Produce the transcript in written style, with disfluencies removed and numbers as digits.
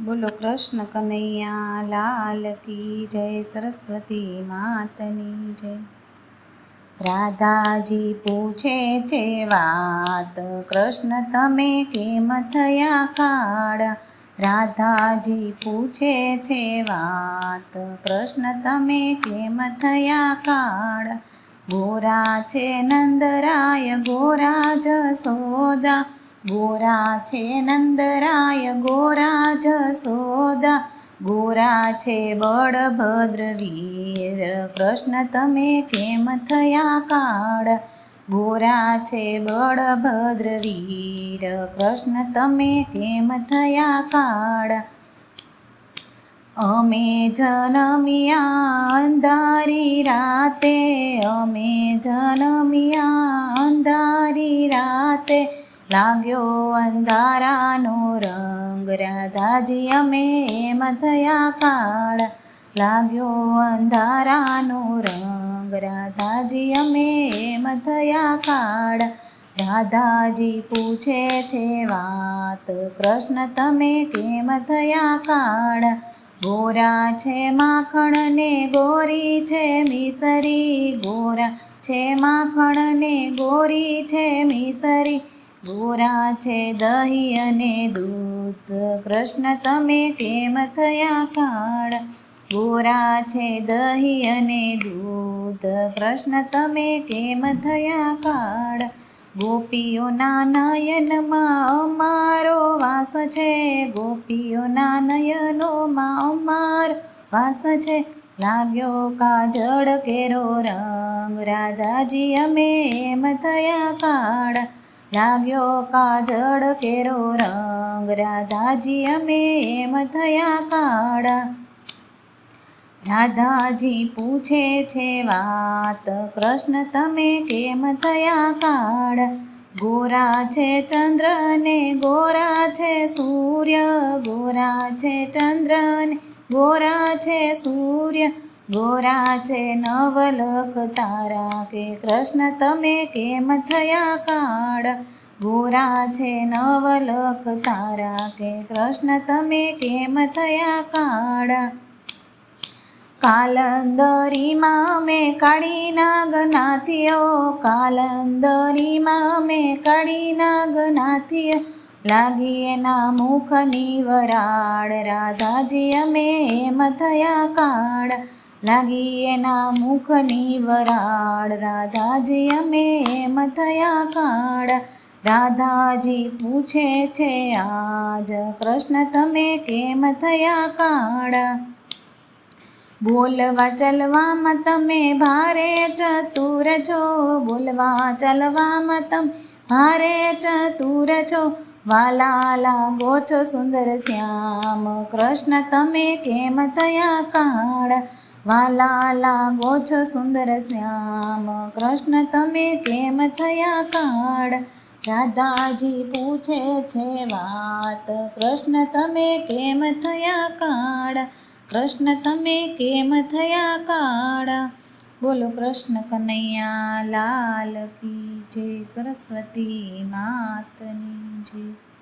બોલો કૃષ્ણ કનૈયા લાલ કી જય, સરસ્વતી માતની જય। રાધાજી પૂછે છે વાત, કૃષ્ણ તમે કેમ થયા કાળા। રાધાજી પૂછે છે વાત, કૃષ્ણ તમે કેમ થયા કાળા। ગોરા છે નંદરાય ગોરા જસોદા, ગોરા છે નંદરાય ગોરા જસોદા, ગોરા છે બળભદ્ર વીર, કૃષ્ણ તમે કેમ થયા કાળા। ગોરા છે બળભદ્ર વીર, કૃષ્ણ તમે કેમ થયા કાળા। અમે જનમિયા અંધારી રાતે, અમે જનમિયા અંધારી રાતે, લાગ્યો અંધારાનો રંગ, રાધાજી અમે એમ થયા કાળા। લાગ્યો અંધારાનો રંગ, રાધાજી અમે એમ થયા કાળા। રાધાજી પૂછે છે વાત, કૃષ્ણ તમે કેમ થયા કાળા। ગોરા છે માખણ ને ગોરી છે મિસરી, ગોરા છે માખણ ને ગોરી છે મિસરી, ગોરા છે દહીં અને દૂધ, કૃષ્ણ તમે કેમ થયા કાળા। ગોરા છે દહીં અને દૂધ, કૃષ્ણ તમે કેમ થયા કાળા। ગોપીઓના નયનમાં અમારો વાસ છે, ગોપીઓના નયનોમાં અમારો વાસ છે, લાગ્યો કાજળ કેરો રંગ, રાધાજી અમે એમ થયા કાળા। લાગ્યો કાજળ કેરો રંગ, રાધાજી અમે એમ થયા કાળા। રાધાજી પૂછે છે વાત, કૃષ્ણ તમે કેમ થયા કાળા। ગોરા છે ચંદ્ર ને ગોરા છે સૂર્ય, ગોરા છે ચંદ્ર ને ગોરા છે સૂર્ય, ગોરા છે નવલખ તારા, કે કૃષ્ણ તમે કેમ થયા કાળા। ગોરા છે નવલખ તારા, કે કૃષ્ણ તમે કેમ થયા કાળા। કાલંદરીમાં અમે કાળી નાગ નાથીઓ, કાલંદરીમાં અમે કાળી નાગ નાથીઓ, લાગી એના મુખની વરાળ, રાધાજી અમે એમ થયા કાળા। લાગી એના મુખની વરાળ, રાધાજી અમે એમ થયા કાળા। રાધાજી પૂછે છે આજ, કૃષ્ણ તમે કેમ થયા કાળા। બોલવા ચાલવામાં તમે ભારે ચતુર છો, બોલવા ચાલવામાં તમે ભારે ચતુર છો, વાલા લાગો છો સુંદર શ્યામ, કૃષ્ણ તમે કેમ થયા કાળા। વાલા લાગો છો સુંદર શ્યામ, કૃષ્ણ તમે કેમ થયા કાળા। રાધાજી પૂછે છે વાત, કૃષ્ણ તમે કેમ થયા કાળા। કૃષ્ણ તમે કેમ થયા કાળા। બોલો કૃષ્ણ કનૈયા લાલ કી જય, સરસ્વતી માતની જય।